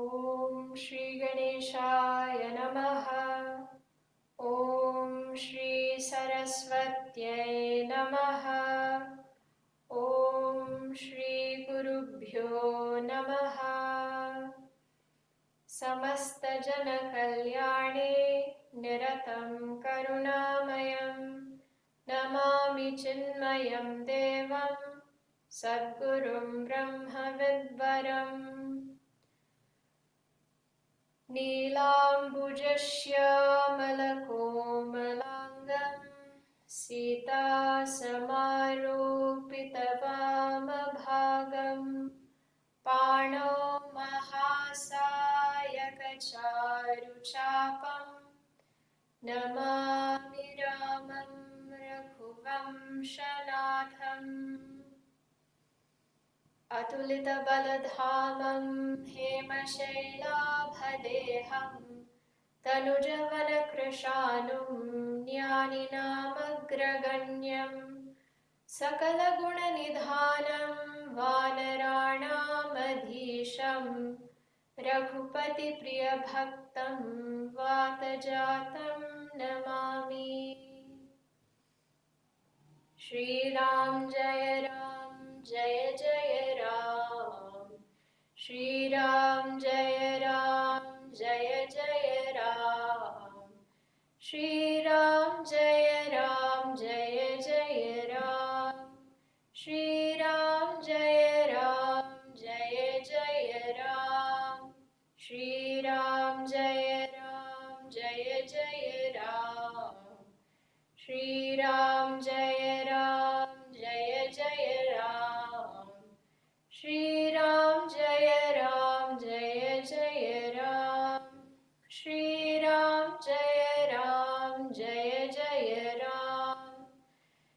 Om Shri Ganeshaya Namaha. Om Shri Saraswatyai Namaha. Om Shri Gurubhyo Namaha. Samasta Jana Kalyane Niratam Karunamayam Namami Chinmayam Devam Sadgurum Brahma Vidvaram Neelambujashya Malakomalangam Sita Samarupitavamabhagam Pano Mahasayakacharuchapam Namami Ramam Raghuvamshanatham Atulita Baladhamam Hemashailaabhadeham Tanujavana Krishanum Jnaninaamagraganyam Sakala Guna Nidhanam Vanaranamadhisham Raghupati Priya Bhaktam Vatajatam Namami Shri Ram Jaya Ram Jaya Jaya Ram Shri Ram Jaya Ram Jaya Jaya Ram Shri Ram Jaya Ram Jaya Jaya Ram Shri Ram Jaya Ram Jaya Jaya Ram Shri Ram Jaya Ram Jaya Jaya Ram Shri Ram Jaya Ram Jaya Jaya Ram Shri Ram Jaya Ram Jaya Jaya Ram Shri Ram Jaya Ram Jaya Jaya Ram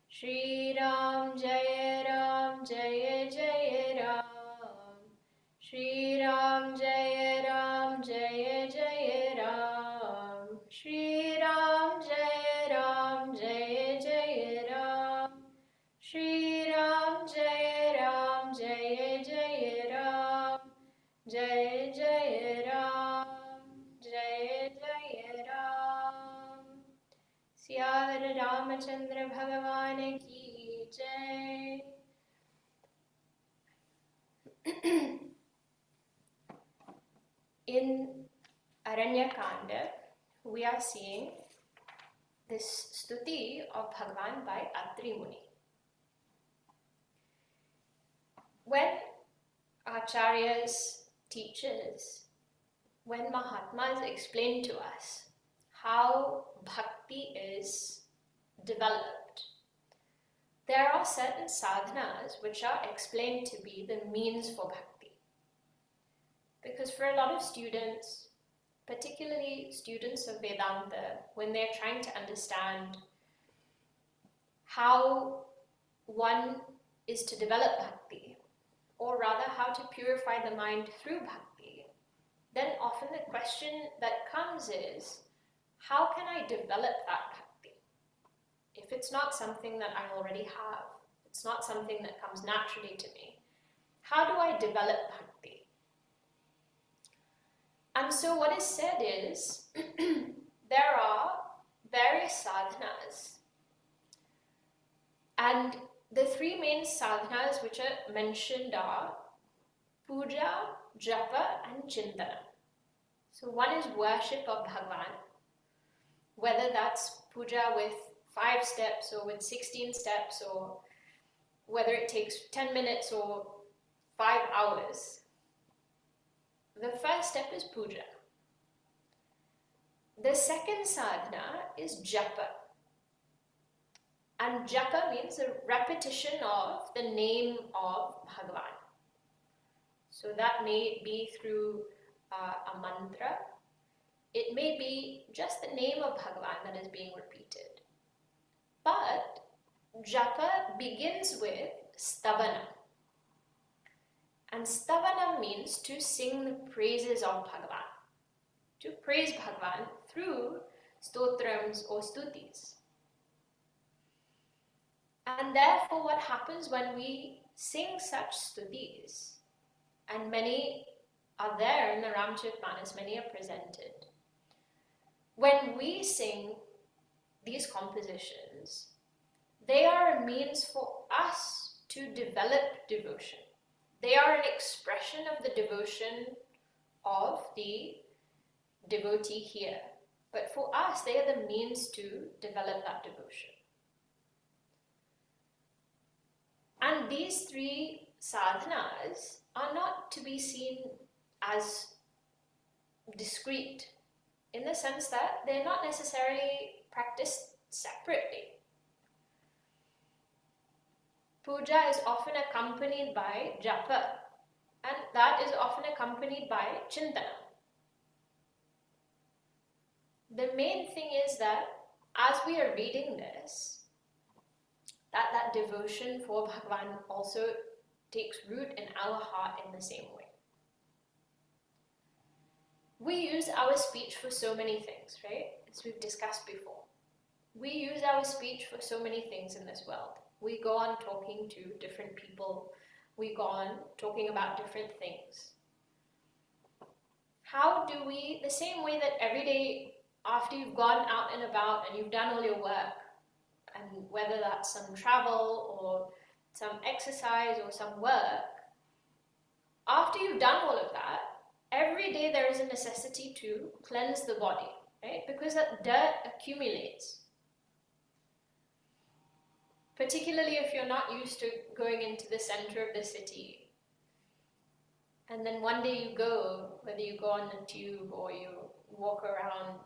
Shri Ram Jaya Ram Jaya Jaya Ram Shri Ram Jaya Ram Jaya Jaya Ram Shri Ram Jaya Ram Jaya Jaya Ram Shri Ram Jaya Ram Jaya Jaya Ram Jaya Jaya Ram Jaya Jaya Ram Siyar Ramachandra Bhagavan ki Jai. In Aranyakanda, we are seeing this stuti of Bhagavan by Atri Muni. When acharyas, teachers, when Mahatmas explain to us how bhakti is developed, there are certain sadhanas which are explained to be the means for bhakti. Because for a lot of students, particularly students of Vedanta, when they're trying to understand how one is to develop bhakti, or rather how to purify the mind through bhakti, then often the question that comes is, how can I develop that bhakti? If it's not something that I already have, it's not something that comes naturally to me, how do I develop bhakti? And so what is said is, there are various sadhanas, and the three main sadhanas which are mentioned are puja, japa and chintana. So one is worship of Bhagavan, whether that's puja with 5 steps or with 16 steps, or whether it takes 10 minutes or 5 hours. The first step is puja. The second sadhana is japa. And japa means a repetition of the name of Bhagavan. So that may be through a mantra. It may be just the name of Bhagavan that is being repeated. But japa begins with stavana. And stavana means to sing the praises of Bhagavan, to praise Bhagavan through stotrams or stutis. And therefore what happens when we sing such stutis, and many are there in the Ramcharitmanas, many are presented. When we sing these compositions, they are a means for us to develop devotion. They are an expression of the devotion of the devotee here. But for us, they are the means to develop that devotion. And these three sadhanas are not to be seen as discrete, in the sense that they're not necessarily practiced separately. Puja is often accompanied by japa, and that is often accompanied by chintana. The main thing is that as we are reading this, that devotion for Bhagavan also takes root in our heart in the same way. We use our speech for so many things, right? As we've discussed before. We use our speech for so many things in this world. We go on talking to different people. We go on talking about different things. How do we, the same way that every day after you've gone out and about and you've done all your work, and whether that's some travel or some exercise or some work, after you've done all of that, every day there is a necessity to cleanse the body, right? Because that dirt accumulates. Particularly if you're not used to going into the center of the city. And then one day you go, whether you go on the tube or you walk around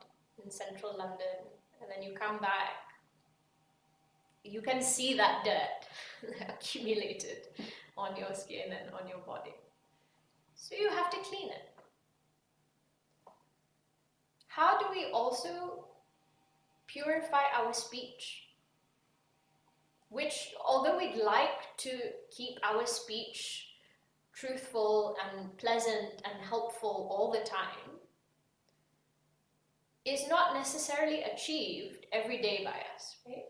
in central London, and then you come back, you can see that dirt accumulated on your skin and on your body. So you have to clean it. How do we also purify our speech? Which, although we'd like to keep our speech truthful and pleasant and helpful all the time, is not necessarily achieved every day by us, right?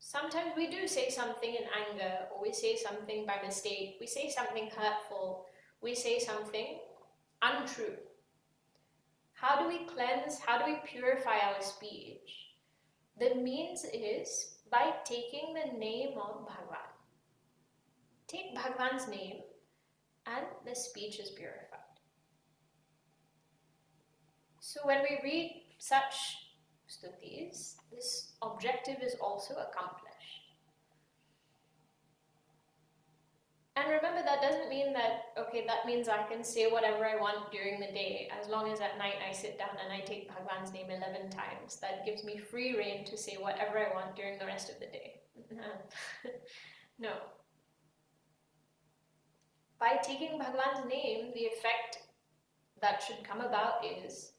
Sometimes we do say something in anger, or we say something by mistake, we say something hurtful, we say something untrue. How do we cleanse, how do we purify our speech? The means is by taking the name of Bhagavan. Take Bhagavan's name and the speech is purified. So when we read such stutis, this objective is also accomplished. And remember, that doesn't mean that, okay, that means I can say whatever I want during the day, as long as at night I sit down and I take Bhagavan's name 11 times. That gives me free rein to say whatever I want during the rest of the day. No. By taking Bhagavan's name, the effect that should come about is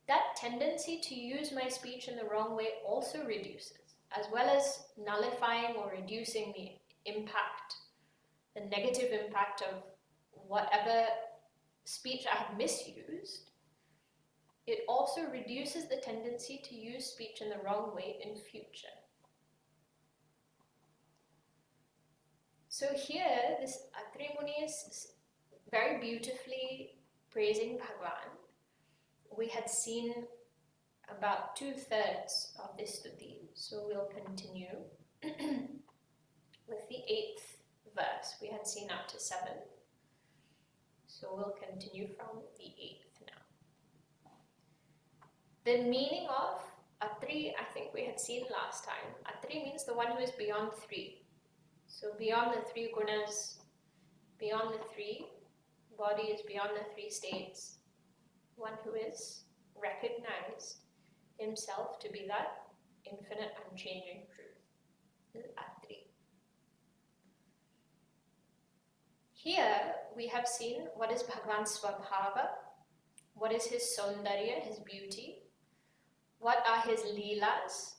that tendency to use my speech in the wrong way also reduces, as well as nullifying or reducing the impact, the negative impact of whatever speech I have misused. It also reduces the tendency to use speech in the wrong way in future. So here, this Atri Muni is very beautifully praising Bhagavan. We had seen about 2/3 of this stuti, so we'll continue with the 8th verse. We had seen up to 7, so we'll continue from the 8th now. The meaning of Atri, I think we had seen last time. Atri means the one who is beyond 3. So beyond the 3 gunas, beyond the 3 bodies, beyond the 3 states, one who is recognized himself to be that infinite, unchanging truth is Atri. Here we have seen what is Bhagavan's Swabhava, what is his Saundarya, his beauty, what are his Leelas,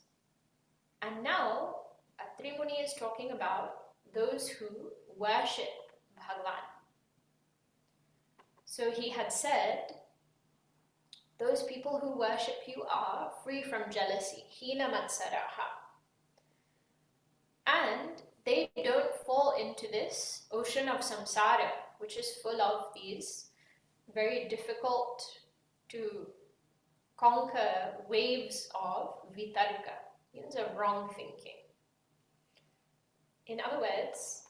and now Atri Muni is talking about those who worship Bhagavan. So he had said, those people who worship you are free from jealousy, hina matsaraha. And they don't fall into this ocean of samsara, which is full of these very difficult to conquer waves of vitarka, means of wrong thinking. In other words,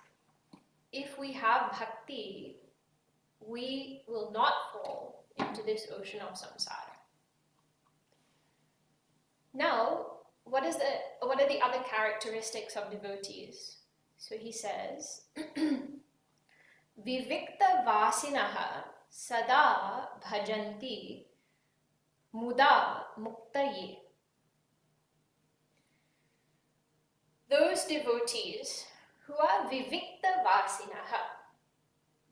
if we have bhakti, we will not fall into this ocean of samsara. Now, what are the other characteristics of devotees? So he says, Vivikta vasinaha sada bhajanti muda muktaye. Those devotees who are vivikta vasinaha,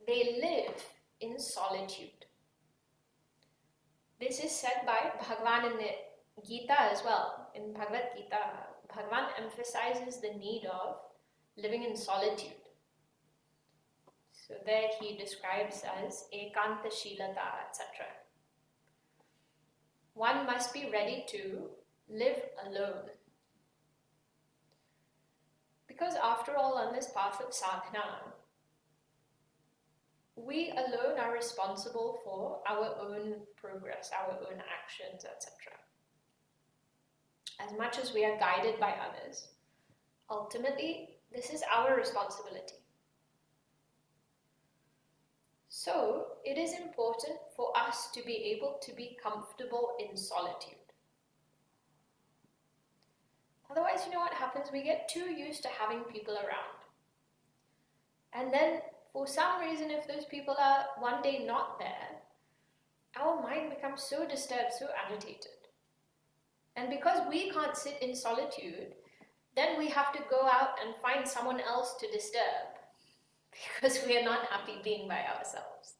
they live in solitude. This is said by Bhagavan in the Gita as well. In Bhagavad Gita, Bhagavan emphasizes the need of living in solitude. So there he describes as ekanta shilata, etc. One must be ready to live alone. Because after all, on this path of sadhana, we alone are responsible for our own progress, our own actions, etc. As much as we are guided by others, ultimately, this is our responsibility. So, it is important for us to be able to be comfortable in solitude. Otherwise, you know what happens? We get too used to having people around. And then, for some reason, if those people are one day not there, our mind becomes so disturbed, so agitated. And because we can't sit in solitude, then we have to go out and find someone else to disturb because we are not happy being by ourselves.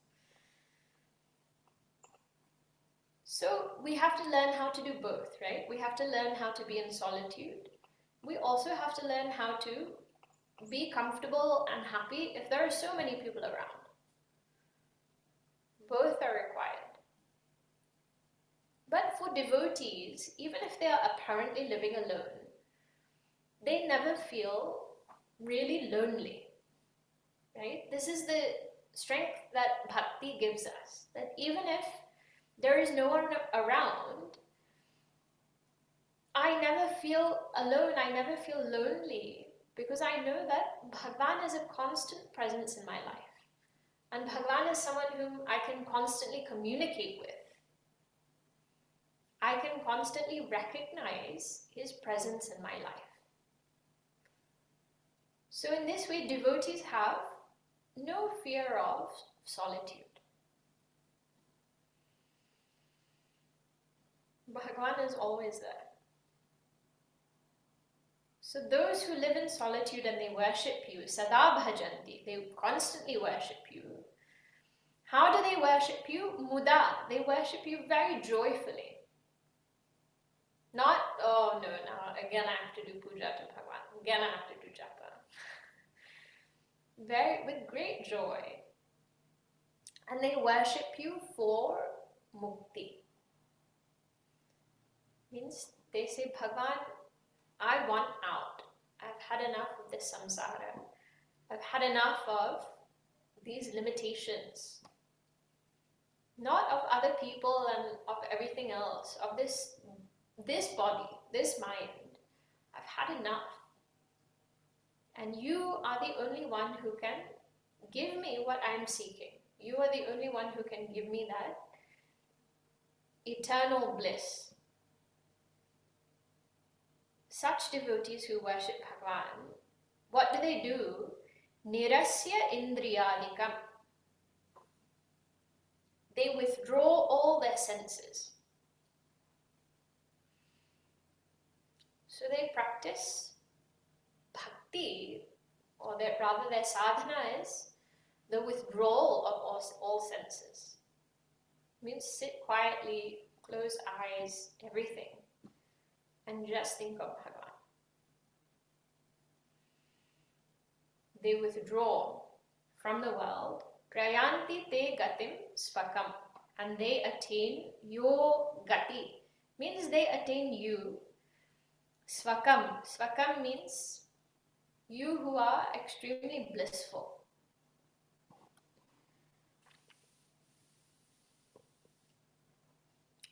So we have to learn how to do both, right? We have to learn how to be in solitude. We also have to learn how to be comfortable and happy if there are so many people around. Both are required. But for devotees, even if they are apparently living alone, they never feel really lonely, right? This is the strength that bhakti gives us, that even if there is no one around, I never feel alone, I never feel lonely, because I know that Bhagavan is a constant presence in my life. And Bhagavan is someone whom I can constantly communicate with. I can constantly recognize his presence in my life. So in this way, devotees have no fear of solitude. Bhagavan is always there. So those who live in solitude and they worship you, sada bhajanti, they constantly worship you. How do they worship you? Muda, they worship you very joyfully. Not, oh no, now again I have to do puja to Bhagavan, again I have to do japa. With great joy. And they worship you for mukti. Means they say, Bhagavan, I want out. I've had enough of this samsara. I've had enough of these limitations. Not of other people and of everything else, of this body, this mind. I've had enough. And you are the only one who can give me what I'm seeking. You are the only one who can give me that eternal bliss. Such devotees who worship Bhagavan, what do? Nirasya indriyadikam. They withdraw all their senses. So they practice bhakti, or rather their sadhana is the withdrawal of all senses. It means sit quietly, close eyes, everything, and just think of Bhagavan. They withdraw from the world, prayanti te gatim svakam, and they attain your gati, means they attain you. Svakam. Svakam means you who are extremely blissful.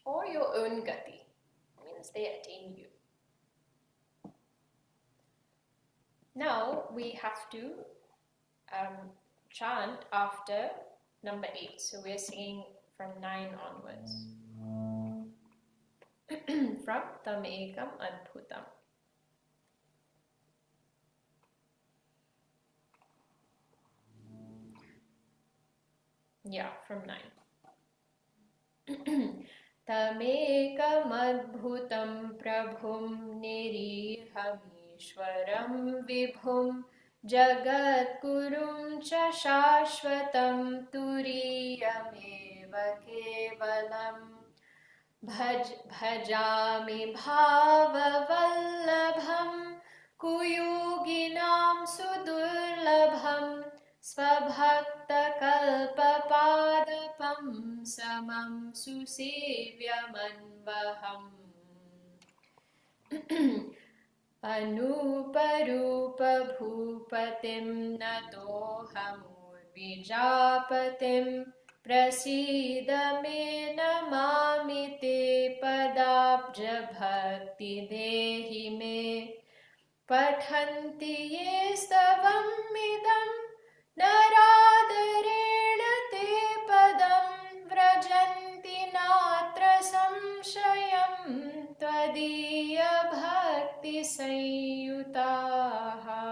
or your own gati. It means they attain you. Now we have to chant after number 8. So we're singing from 9 onwards. From Tam Ekam Adbhutam. Yeah, from 9. Tamekam adbhutam prabhum niriham vibhum jagat gurum cha shashvatam turiyameva kevalam bhajami bhavavallabham kuyuginam sudurlabham svabhakta kalpapadapam samam susevyamanvaham anuparupa bhupatim natohamurvijapatim prasida me namami te padabja bhakti dehi me pathanti ye stavam midam naradarena te padam vrajanti natra samshayam tvadiya bhakti sanyutaha.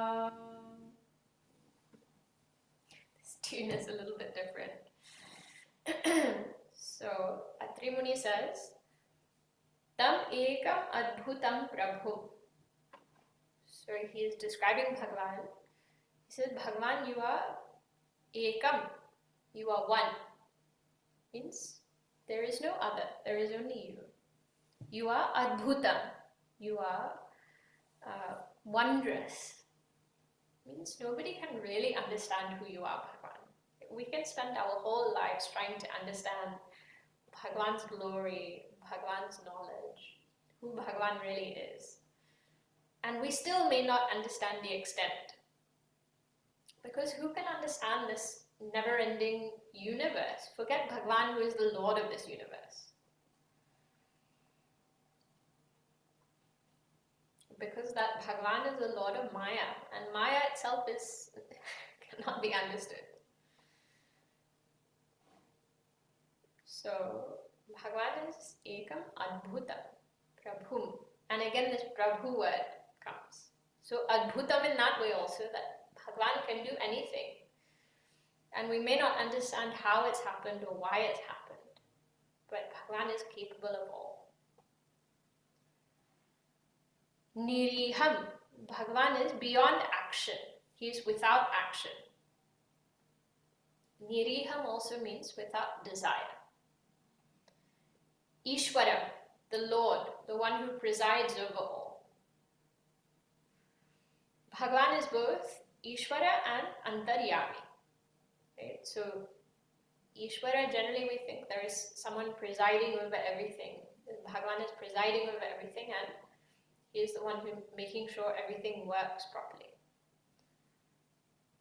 This tune is a little bit different. So Atri Muni says, Tam ekam adbhutam prabhu. So he is describing Bhagavan. He says, Bhagavan, you are ekam, you are one. Means there is no other, there is only you. You are adbhutam, you are wondrous. Means nobody can really understand who you are, Bhagavan. We can spend our whole lives trying to understand Bhagavan's glory, Bhagavan's knowledge, who Bhagavan really is. And we still may not understand the extent. Because who can understand this never-ending universe? Forget Bhagavan, who is the Lord of this universe. Because that Bhagavan is the Lord of Maya, and Maya itself is cannot be understood. So Bhagavan is ekam adbhutam, prabhum. And again this prabhu word comes. So adbhutam in that way also, that Bhagavan can do anything. And we may not understand how it's happened or why it's happened. But Bhagavan is capable of all. Niriham. Bhagavan is beyond action. He is without action. Niriham also means without desire. Ishwaram, the Lord, the one who presides over all. Bhagavan is both Ishwara and Antaryami. Right? So, Ishwara, generally we think there is someone presiding over everything. Bhagavan is presiding over everything, and he is the one who is making sure everything works properly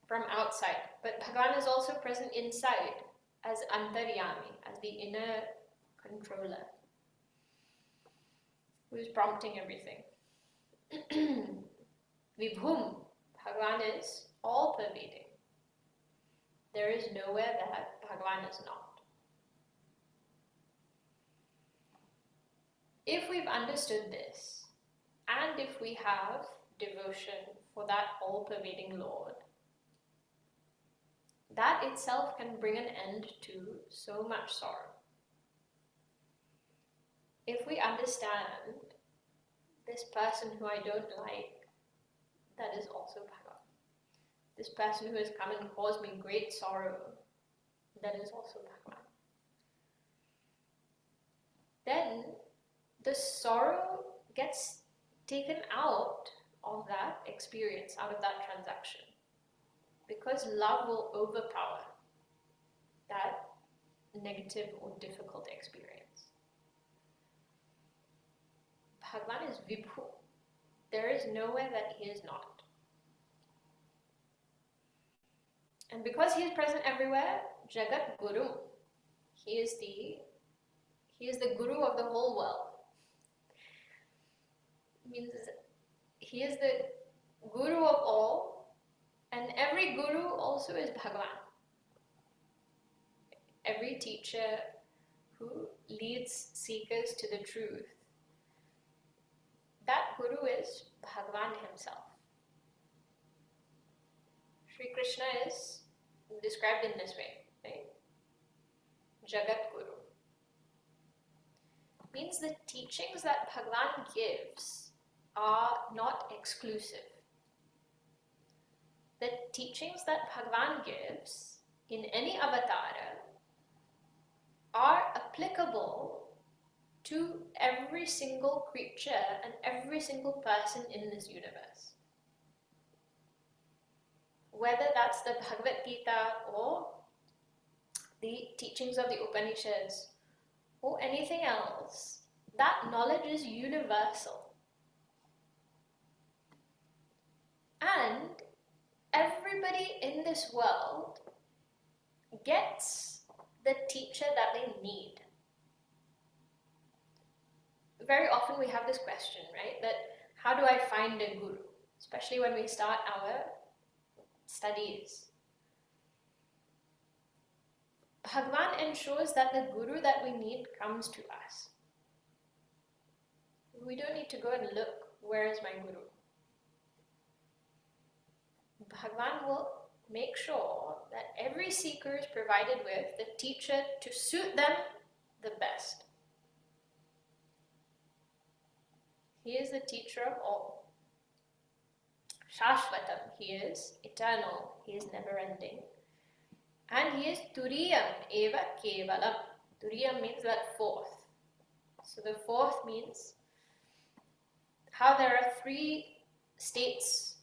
from outside. But Bhagavan is also present inside as Antaryami, as the inner controller, who is prompting everything. Vibhum, Bhagavan is all-pervading. There is nowhere that Bhagavan is not. If we've understood this, and if we have devotion for that all-pervading Lord, that itself can bring an end to so much sorrow. If we understand this person who I don't like, that is also Bhagavan. This person who has come and caused me great sorrow, that is also Bhagavan. Then the sorrow gets taken out of that experience, out of that transaction, because love will overpower that negative or difficult experience. Bhagavan is Vibhu. There is nowhere that he is not. And because he is present everywhere, Jagat Guru, he is He is the Guru of the whole world. Means he is the Guru of all, and every Guru also is Bhagavan. Every teacher who leads seekers to the truth, that Guru is Bhagavan himself. Sri Krishna is described in this way, right? Jagat Guru. Means the teachings that Bhagavan gives are not exclusive. The teachings that Bhagavan gives in any avatara are applicable to every single creature and every single person in this universe. Whether that's the Bhagavad Gita or the teachings of the Upanishads or anything else, that knowledge is universal. And everybody in this world gets the teacher that they need. Very often we have this question, right? That how do I find a guru? Especially when we start our studies. Bhagavan ensures that the guru that we need comes to us. We don't need to go and look, where is my guru? Bhagavan will make sure that every seeker is provided with the teacher to suit them the best. He is the teacher of all. Shashvatam, he is eternal, he is never-ending. And he is Turiyam eva kevalam. Turiyam means that fourth. So the fourth means how there are three states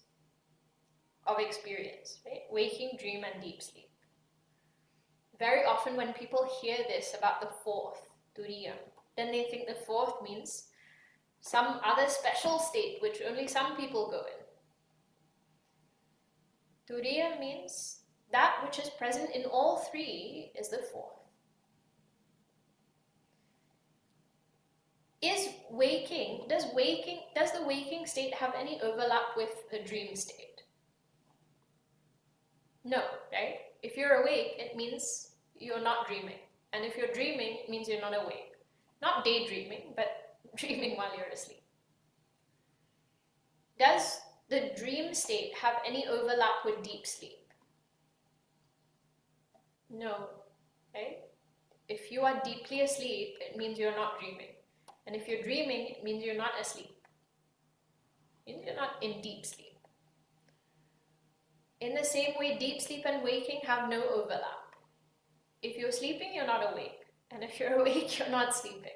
of experience, right? Waking, dream, and deep sleep. Very often when people hear this about the fourth, Turiyam, then they think the fourth means some other special state which only some people go in. Turiyam means that which is present in all three is the fourth. Does the waking state have any overlap with the dream state? No, right? If you're awake, it means you're not dreaming. And if you're dreaming, it means you're not awake. Not daydreaming, but dreaming while you're asleep. Does the dream state have any overlap with deep sleep? No, right? If you are deeply asleep, it means you're not dreaming. And if you're dreaming, it means you're not asleep. It means you're not in deep sleep. In the same way, deep sleep and waking have no overlap. If you're sleeping, you're not awake. And if you're awake, you're not sleeping.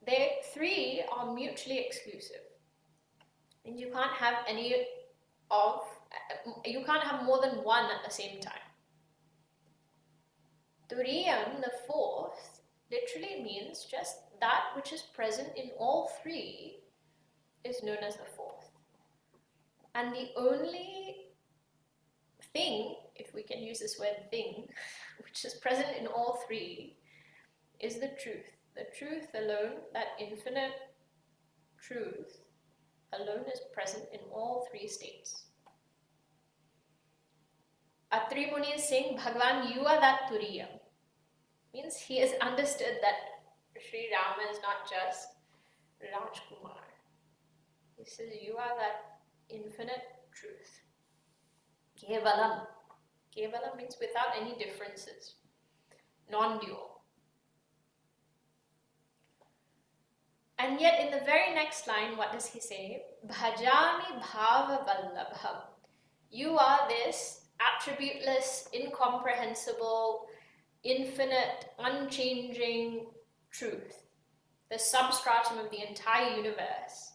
They three are mutually exclusive. And you can't have you can't have more than one at the same time. Turiyam, the fourth, literally means just that which is present in all three is known as the fourth. And the only thing, if we can use this word thing, which is present in all three is the truth. The truth alone, that infinite truth alone is present in all three states. Atri Muni is saying, Bhagavan, you are that Turiyam. Means he has understood that Śrī Rāma is not just Rajkumar. He says, you are that infinite truth. Kevalam. Kevalam means without any differences. Non-dual. And yet in the very next line, what does he say? Bhajami bhava vallabham. You are this attributeless, incomprehensible, infinite, unchanging truth, the substratum of the entire universe.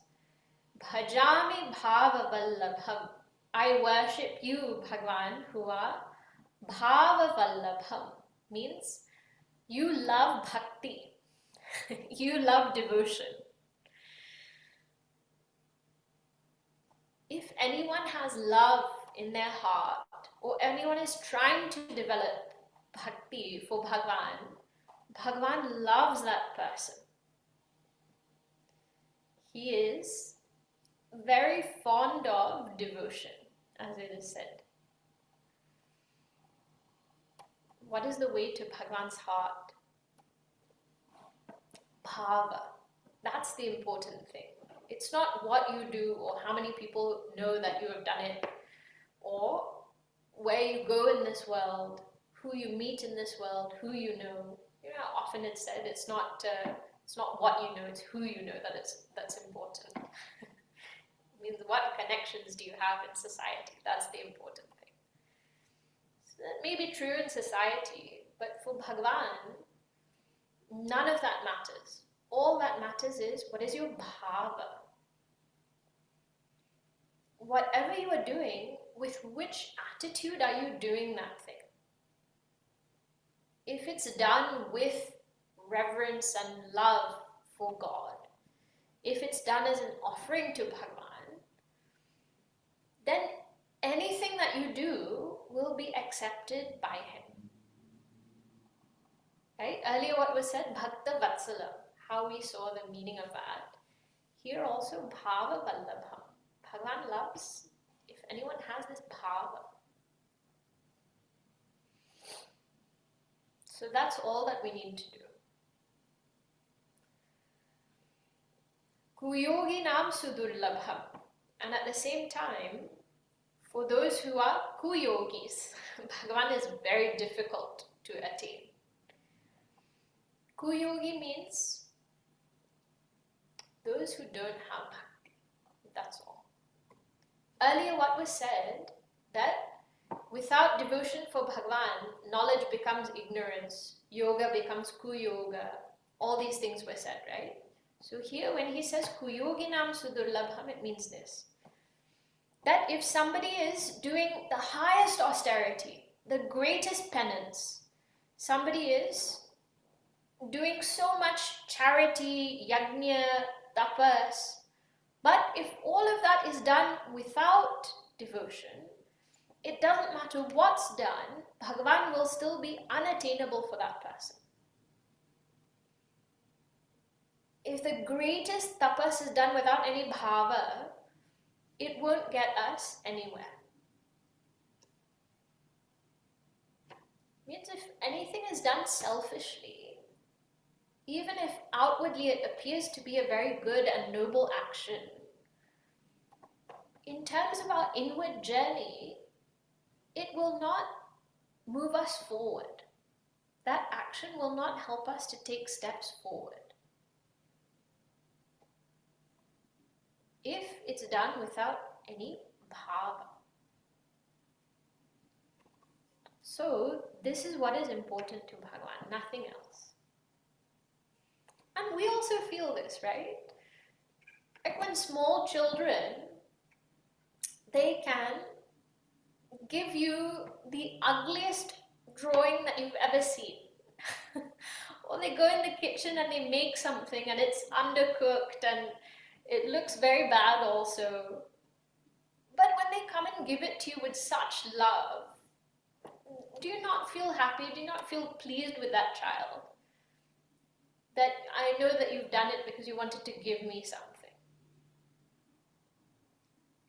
Bhajami bhava vallabham. I worship you, Bhagavan, who are bhava vallabham. Means you love bhakti. You love devotion. If anyone has love in their heart, or anyone is trying to develop bhakti for Bhagavan, Bhagavan loves that person. He is very fond of devotion, as it is said. What is the way to Bhagavan's heart? Bhava. That's the important thing. It's not what you do or how many people know that you have done it, or where you go in this world, who you meet in this world, who you know. You know, often it's said it's not what you know, it's who you know that's important. It means what connections do you have in society? That's the important thing. So that may be true in society, but for Bhagavan, none of that matters. All that matters is, what is your bhava? Whatever you are doing, with which attitude are you doing that thing? If it's done with reverence and love for God, if it's done as an offering to Bhagavan, then anything that you do will be accepted by him. Right? Earlier what was said, Bhakta Vatsalam, how we saw the meaning of that. Here also, Bhava Vallabham. Bhagavan loves if anyone has this bhava. So that's all that we need to do. Kuyoginam sudurlabham. And at the same time, for those who are kuyogis, Bhagavan is very difficult to attain. Kuyogi means those who don't have bhakti. That's all. Earlier what was said, that without devotion for Bhagavan, knowledge becomes ignorance, yoga becomes kuyoga, all these things were said, right? So here when he says kuyoginam sudurlabham, it means this, that if somebody is doing the highest austerity, the greatest penance, somebody is doing so much charity, yajna, tapas, but if all of that is done without devotion, it doesn't matter what's done, Bhagavan will still be unattainable for that person. If the greatest tapas is done without any bhava, it won't get us anywhere. Means if anything is done selfishly, even if outwardly it appears to be a very good and noble action, in terms of our inward journey, it will not move us forward. That action will not help us to take steps forward. If it's done without any bhava. So, this is what is important to Bhagavan, nothing else. And we also feel this, right? Like when small children, they can give you the ugliest drawing that you've ever seen. Or they go in the kitchen and they make something and it's undercooked and it looks very bad also. But when they come and give it to you with such love, do you not feel happy? Do you not feel pleased with that child? That I know that you've done it because you wanted to give me something.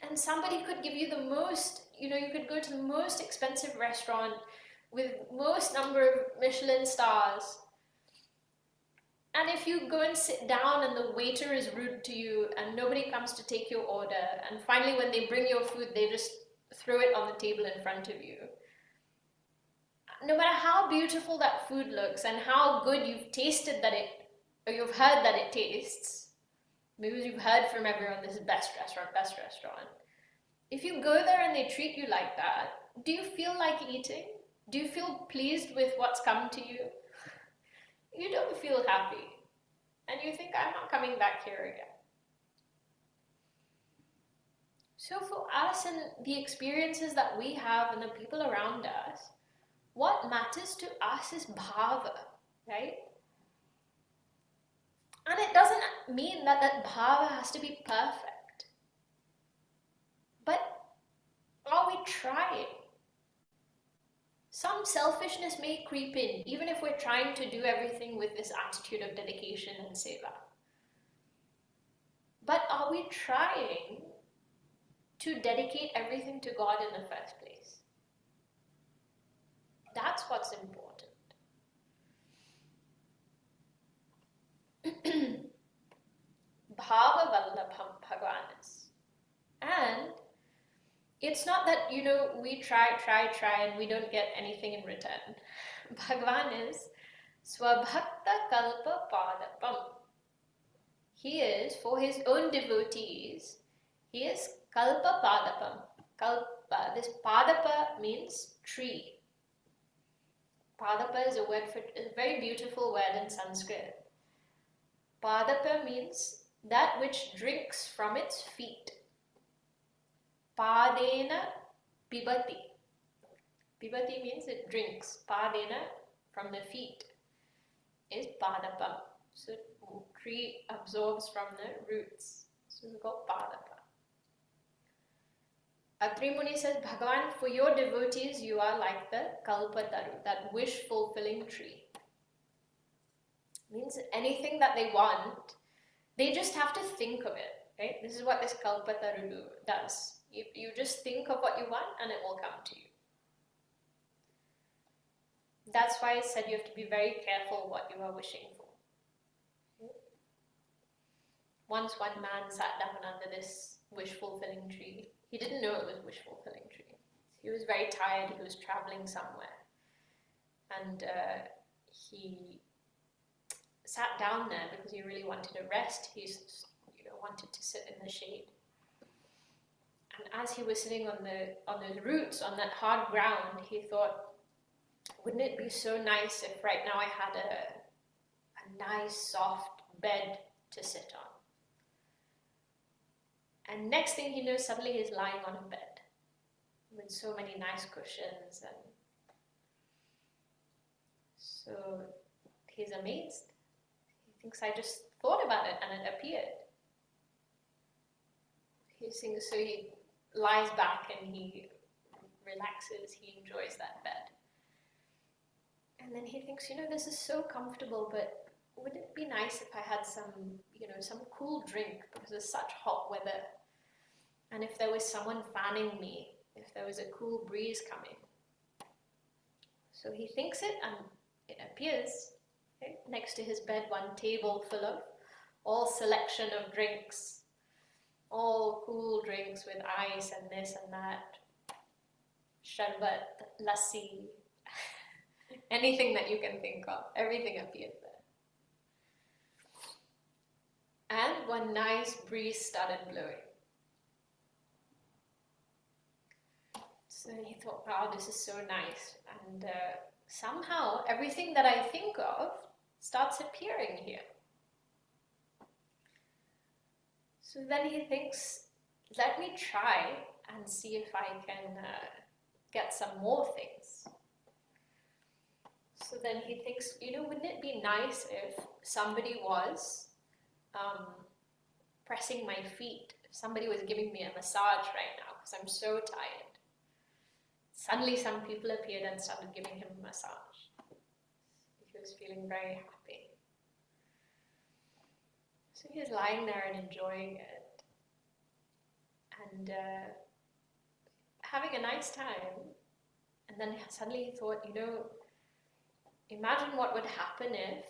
And somebody could give you the most, you could go to the most expensive restaurant with most number of Michelin stars. And if you go and sit down and the waiter is rude to you and nobody comes to take your order, and finally when they bring your food, they just throw it on the table in front of you. No matter how beautiful that food looks and how good you've tasted that or you've heard that it tastes, maybe you've heard from everyone this is best restaurant. If you go there and they treat you like that, do you feel like eating? Do you feel pleased with what's come to you? You don't feel happy. And you think, I'm not coming back here again. So for us and the experiences that we have and the people around us, what matters to us is bhava, right? And it doesn't mean that that bhava has to be perfect. But are we trying? some selfishness may creep in, even if we're trying to do everything with this attitude of dedication and seva. But are we trying to dedicate everything to God in the first place? That's what's important. Bhava Vallabham Bhagavanas. And it's not that, we try and we don't get anything in return. Bhagavan is Swabhakta Kalpa Padapam. He is, for his own devotees, he is Kalpa Padapam. Kalpa, this Padapa means tree. Padapa is a very beautiful word in Sanskrit. Padapa means that which drinks from its feet. Padena pibati. Pibati means it drinks. Padena, from the feet, is padapa. So tree absorbs from the roots. So it's called padapa. Atri Muni says, Bhagavan, for your devotees, you are like the kalpataru, that wish-fulfilling tree. Means anything that they want, they just have to think of it. Right? This is what this kalpataru does. You just think of what you want and it will come to you. That's why it said you have to be very careful what you are wishing for. Okay? Once one man sat down under this wish-fulfilling tree. He didn't know it was a wish-fulfilling tree. He was very tired. He was traveling somewhere. And he sat down there because he really wanted to rest. He wanted to sit in the shade. And as he was sitting on those roots, on that hard ground, he thought, wouldn't it be so nice if right now I had a nice soft bed to sit on? And next thing he knows, suddenly he's lying on a bed with so many nice cushions. And so he's amazed. He thinks, I just thought about it and it appeared. So he lies back and he relaxes, he enjoys that bed. And then he thinks, this is so comfortable, but wouldn't it be nice if I had some cool drink, because it's such hot weather, and if there was someone fanning me, if there was a cool breeze coming. So he thinks it, and it appears, okay, next to his bed, one table full of all selection of drinks, all cool drinks with ice and this and that, sharbat, lassi, anything that you can think of, everything appeared there. And one nice breeze started blowing. So he thought, wow, this is so nice. And somehow everything that I think of starts appearing here. So then he thinks, let me try and see if I can get some more things. So then he thinks, wouldn't it be nice if somebody was pressing my feet, if somebody was giving me a massage right now, because I'm so tired. Suddenly some people appeared and started giving him a massage. He was feeling very happy. So he was lying there and enjoying it. And having a nice time. And then suddenly he thought, imagine what would happen if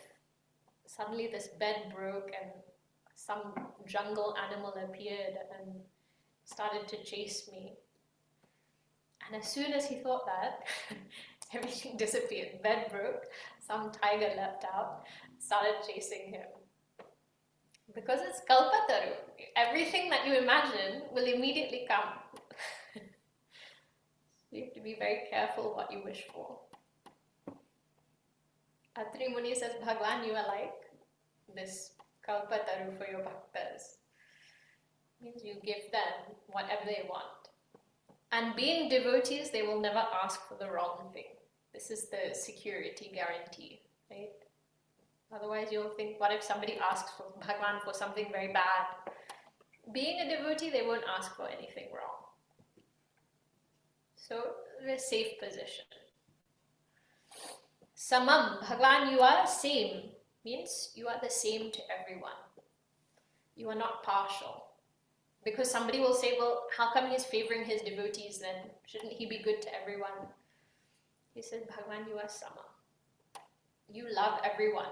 suddenly this bed broke and some jungle animal appeared and started to chase me. And as soon as he thought that, everything disappeared. Bed broke, some tiger leapt out, started chasing him. Because it's Kalpataru. Everything that you imagine will immediately come. You have to be very careful what you wish for. Atri Muni says, Bhagwan, you are like this Kalpataru for your bhaktas. Means you give them whatever they want. And being devotees, they will never ask for the wrong thing. This is the security guarantee, right? Otherwise you'll think, what if somebody asks for Bhagwan for something very bad? Being a devotee, they won't ask for anything wrong. So, we're in a safe position. Samam, Bhagavan, you are same. Means you are the same to everyone. You are not partial. Because somebody will say, well, how come he's favoring his devotees then? Shouldn't he be good to everyone? He said, Bhagavan, you are sama. You love everyone.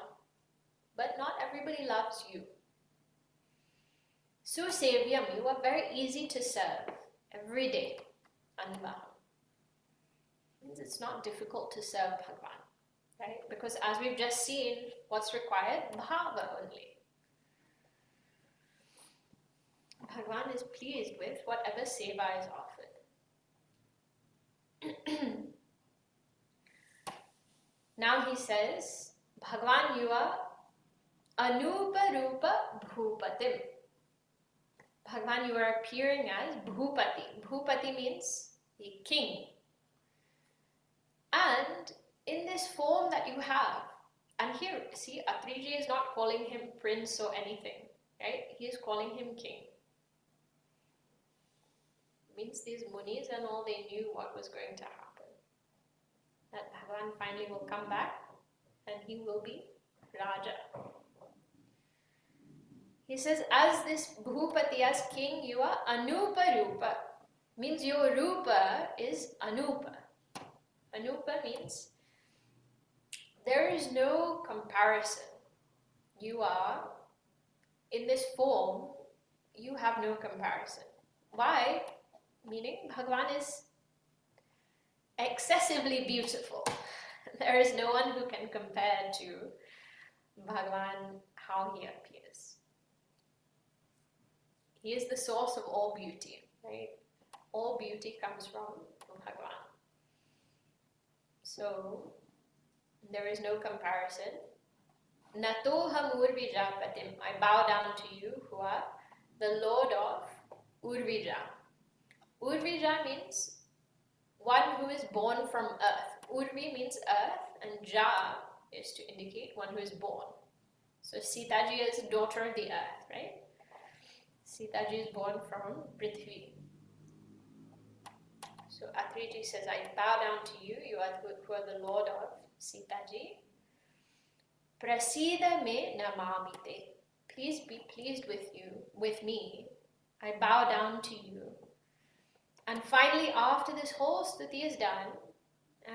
But not everybody loves you. Susevyam, you are very easy to serve every day. Anubhava. Means it's not difficult to serve Bhagavan. Right? Because as we've just seen, what's required? Bhava only. Bhagavan is pleased with whatever seva is offered. Now he says, Bhagavan, you are Anupa Rupa Bhupatim. Bhagavan, you are appearing as Bhupati. Bhupati means a king. And in this form that you have, and here, see, Atriji is not calling him prince or anything, right? He is calling him king. Means these munis and all, they knew what was going to happen. That Bhagavan finally will come back and he will be Raja. He says, as this Bhupati, as king, you are Anupa Rupa. Means your Rupa is Anupa. Anupa means there is no comparison. You are, in this form, you have no comparison. Why? Meaning Bhagavan is excessively beautiful. There is no one who can compare to Bhagavan, how he appears. He is the source of all beauty, right? All beauty comes from Bhagavan. So, there is no comparison. Natoha Urvijapatim, I bow down to you who are the Lord of Urvija. Urvija means one who is born from earth. Urvi means earth, and Ja is to indicate one who is born. So Sitaji is daughter of the earth, right? Sitaji is born from Prithvi. So Atriji says, I bow down to you, you are who are the Lord of Sitaji. Prasida me namamite. Please be pleased with me. I bow down to you. And finally, after this whole stuti is done,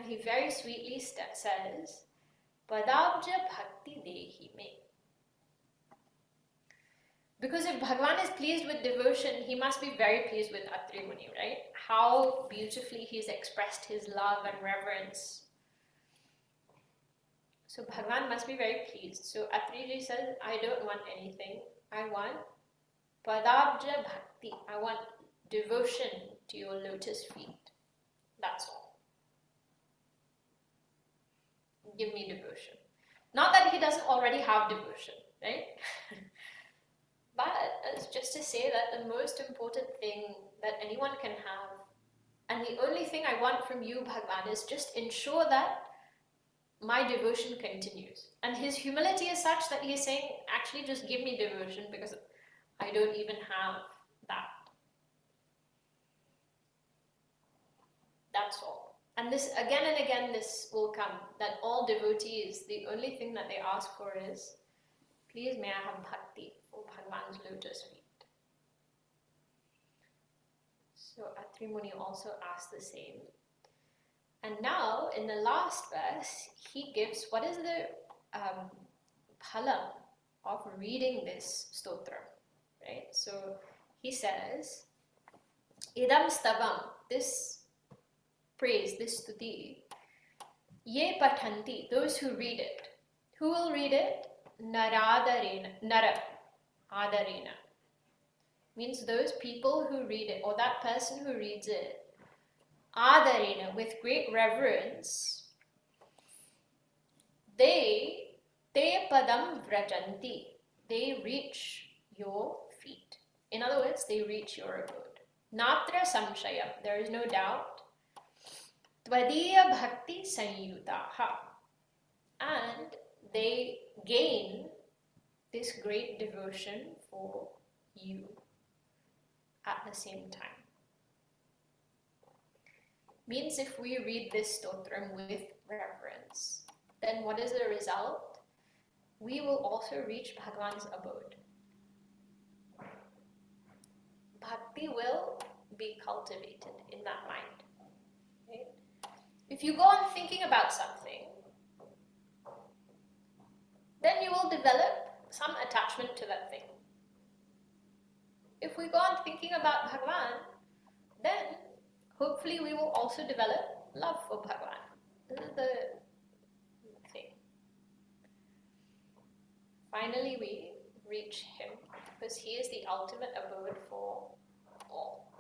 he very sweetly says, Padabja bhakti dehi me. Because if Bhagavan is pleased with devotion, he must be very pleased with Atri Muni, right? How beautifully he's expressed his love and reverence. So Bhagavan must be very pleased. So Atriji says, I don't want anything. I want Padabja bhakti. I want devotion to your lotus feet. That's all. Give me devotion. Not that he doesn't already have devotion, right? But it's just to say that the most important thing that anyone can have, and the only thing I want from you, Bhagavan, is just ensure that my devotion continues. And his humility is such that he is saying, actually just give me devotion because I don't even have that. That's all. And this, again and again, this will come, that all devotees, the only thing that they ask for is, please may I have bhakti for Bhagavan's lotus feet. So Atri Muni also asks the same. And now, in the last verse, he gives what is the phala of reading this stotra, right? So he says, idam stavam, this praise, this stuti, ye pathanti, those who read it. Who will read it? Naradarena, nara, adarena. Means those people who read it, or that person who reads it, adarena, with great reverence, they te padam vrajanti, they reach your feet. In other words, they reach your abode. Natra samshayam, there is no doubt. Tvadiya bhakti sanyutaha, and they gain this great devotion for you at the same time. Means if we read this stotram with reverence, then what is the result? We will also reach Bhagavan's abode. Bhakti will be cultivated in that mind. Right? If you go on thinking about something, then you will develop some attachment to that thing. If we go on thinking about Bhagavan, then hopefully we will also develop love for Bhagavan. This is the thing. Finally we reach him because he is the ultimate abode for all.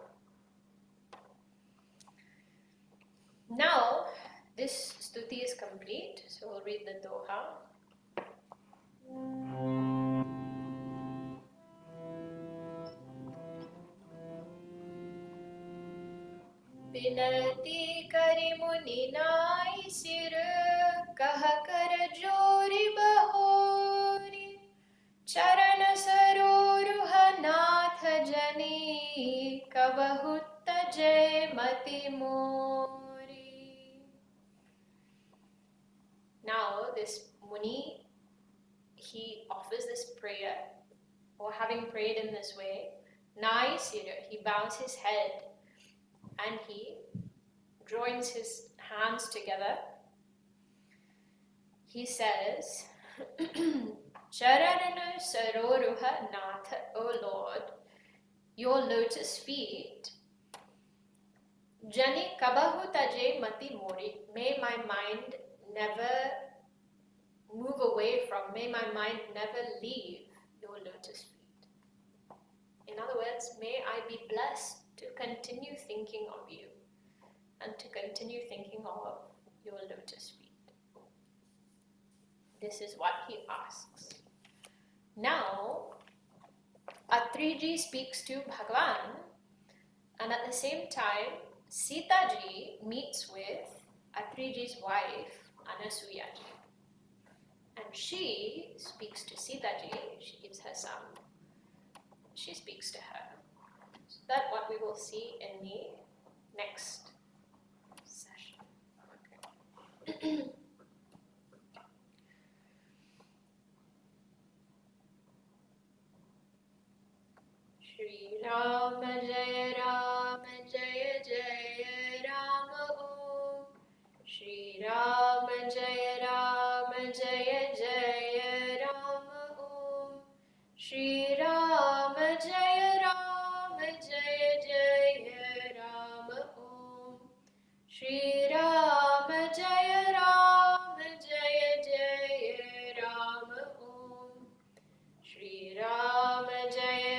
Now this stuti is complete, so we'll read the doha. Vinati kari muni nai sir kah kar jori bahori charana saroruha nath jani kabahutta jay mati mori. Now this Muni, he offers this prayer, or having prayed in this way, Nai Sira, he bows his head and he joins his hands together. He says, Charana Saroruha Nath, O Lord, your lotus feet, Jani Kabahu Taje Mati Mori, may my mind never move away from, may my mind never leave your lotus feet. In other words, may I be blessed to continue thinking of you and to continue thinking of your lotus feet. This is what he asks. Now, Atri speaks to Bhagavan, and at the same time, Sita ji meets with Atriji's wife, Anasuya ji. And she speaks to Sita ji, she gives her she speaks to her. So that's what we will see in the next session. Okay. Shri Rama Jaya Rama Om. Shri Rama Jaya Rama Om. Shri Rama Jaya Rama Om. Shri Rama Jaya Rama Om. Shri Rama Jaya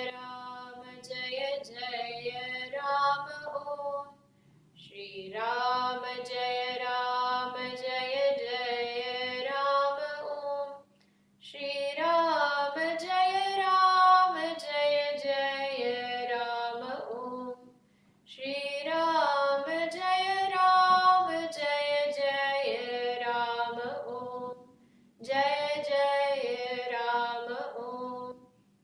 Rama Om. Shri Rama Jaya Rama Om. Shri Rama Jaya Rama Om. Shri Rama Jaya Rama Om. Jaya Jaya Rama Om.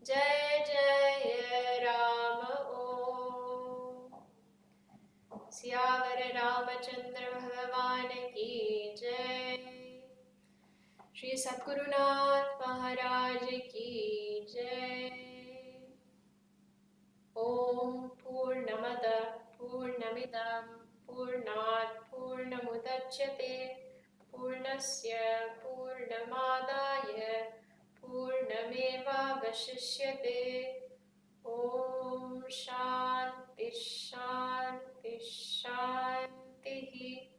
Jaya Jaya Rama Om. Siyavara Ramachandra Bhagavan ki Jai. Shri Satgurunath Maharaj ki Jai. Om Purnamada Purnamidam Purnat Purnamudachyate Purnasya Purnamadaya Purnameva Vashishyate. Om Shanti Shanti Shanti.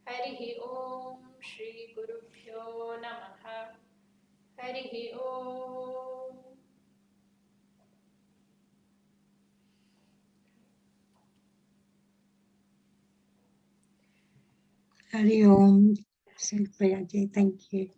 Harihi Om Shri Gurubhyo Namaha. Harihi Om. Hari Om. Śrīpriya ji, thank you.